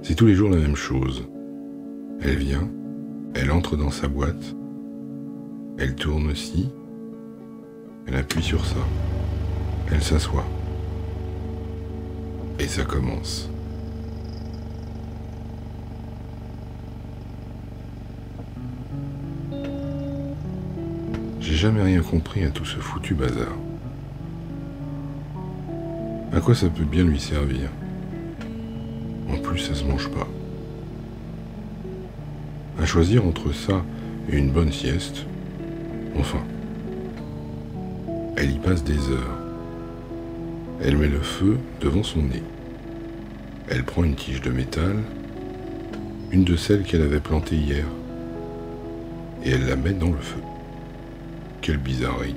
C'est tous les jours la même chose. Elle vient, elle entre dans sa boîte, elle tourne ci, elle appuie sur ça, elle s'assoit. Et ça commence. J'ai jamais rien compris à tout ce foutu bazar. À quoi ça peut bien lui servir? En plus, ça se mange pas. À choisir entre ça et une bonne sieste, enfin, elle y passe des heures. Elle met le feu devant son nez. Elle prend une tige de métal, une de celles qu'elle avait plantées hier, et elle la met dans le feu. Quelle bizarrerie.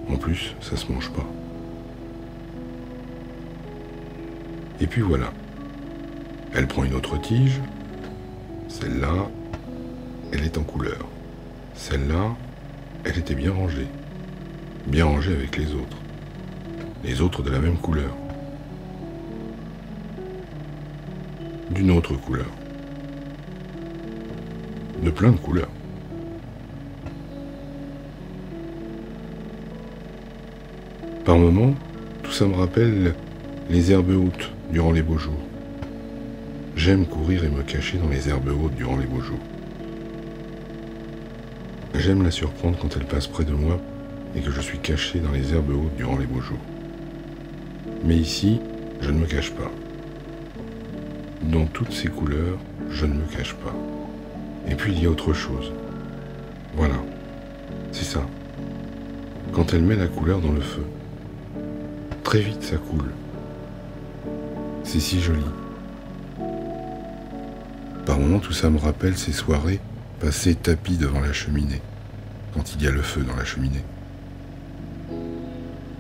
En plus, ça se mange pas. Et puis voilà. Elle prend une autre tige. Celle-là, elle est en couleur. Celle-là, elle était bien rangée. Bien rangée avec les autres. Les autres de la même couleur. D'une autre couleur. De plein de couleurs. Par moments, tout ça me rappelle les herbes hautes durant les beaux jours. J'aime courir et me cacher dans les herbes hautes durant les beaux jours. J'aime la surprendre quand elle passe près de moi et que je suis caché dans les herbes hautes durant les beaux jours. Mais ici, je ne me cache pas. Dans toutes ces couleurs, je ne me cache pas. Et puis il y a autre chose. Voilà, c'est ça. Quand elle met la couleur dans le feu, très vite ça coule. C'est si joli. Par moments, tout ça me rappelle ces soirées passées tapies devant la cheminée, quand il y a le feu dans la cheminée.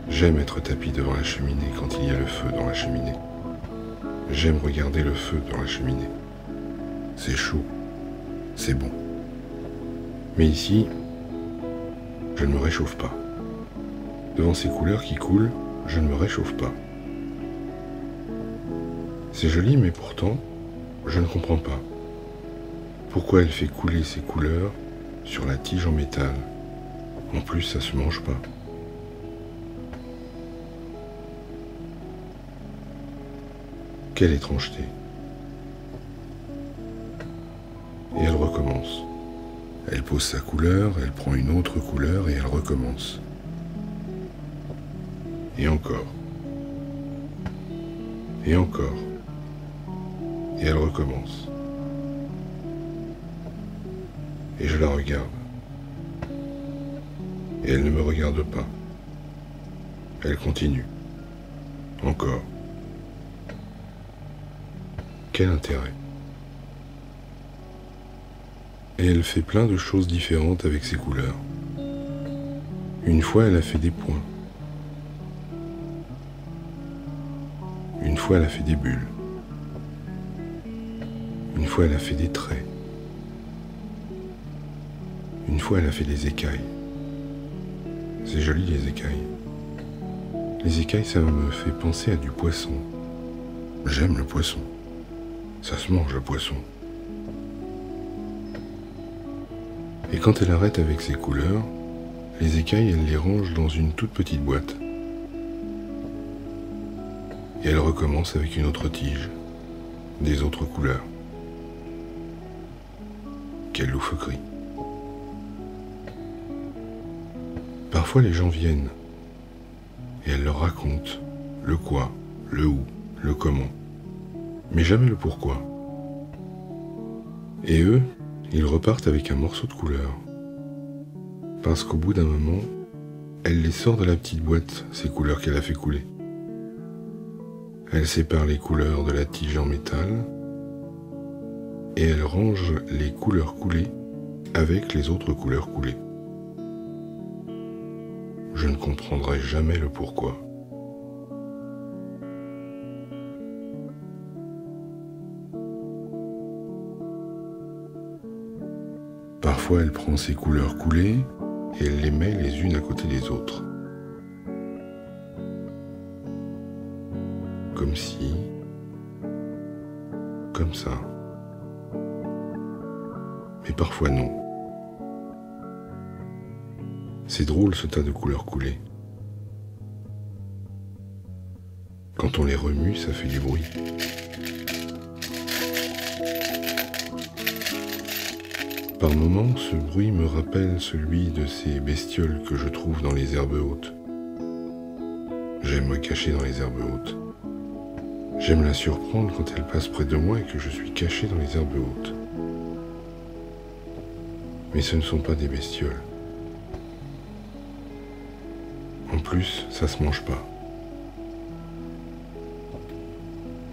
J'aime être tapi devant la cheminée quand il y a le feu dans la cheminée. J'aime regarder le feu dans la cheminée. C'est chaud, c'est bon. Mais ici, je ne me réchauffe pas. Devant ces couleurs qui coulent, je ne me réchauffe pas. C'est joli, mais pourtant, je ne comprends pas. Pourquoi elle fait couler ces couleurs sur la tige en métal? En plus, ça se mange pas. Quelle étrangeté. Et elle recommence. Elle pose sa couleur, elle prend une autre couleur et elle recommence. Et encore. Et encore. Et elle recommence. Et je la regarde. Et elle ne me regarde pas. Elle continue. Encore. Quel intérêt? Et elle fait plein de choses différentes avec ses couleurs. Une fois, elle a fait des points. Une fois, elle a fait des bulles. Une fois, elle a fait des traits. Une fois, elle a fait des écailles. C'est joli, les écailles. Les écailles, ça me fait penser à du poisson. J'aime le poisson. Ça se mange, le poisson. Et quand elle arrête avec ses couleurs, les écailles, elle les range dans une toute petite boîte. Et elle recommence avec une autre tige, des autres couleurs. Quelle loufoquerie. Parfois les gens viennent, et elle leur raconte le quoi, le où, le comment, mais jamais le pourquoi. Et eux, ils repartent avec un morceau de couleur. Parce qu'au bout d'un moment, elle les sort de la petite boîte, ces couleurs qu'elle a fait couler. Elle sépare les couleurs de la tige en métal et elle range les couleurs coulées avec les autres couleurs coulées. Je ne comprendrai jamais le pourquoi. Parfois, elle prend ses couleurs coulées et elle les met les unes à côté des autres. Comme si comme ça. Mais parfois non. C'est drôle ce tas de couleurs coulées. Quand on les remue, ça fait du bruit. Par moments, ce bruit me rappelle celui de ces bestioles que je trouve dans les herbes hautes. J'aime me cacher dans les herbes hautes. J'aime la surprendre quand elle passe près de moi et que je suis caché dans les herbes hautes. Mais ce ne sont pas des bestioles. En plus, ça se mange pas.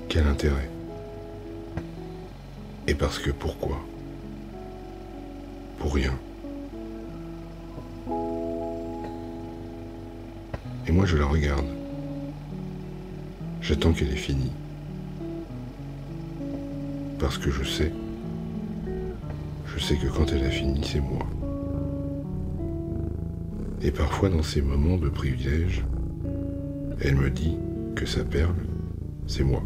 Quel intérêt? Et parce que pourquoi? Pour rien. Et moi je la regarde. J'attends qu'elle ait fini. Parce que je sais que quand elle a fini, c'est moi. Et parfois dans ces moments de privilège, elle me dit que sa perle, c'est moi.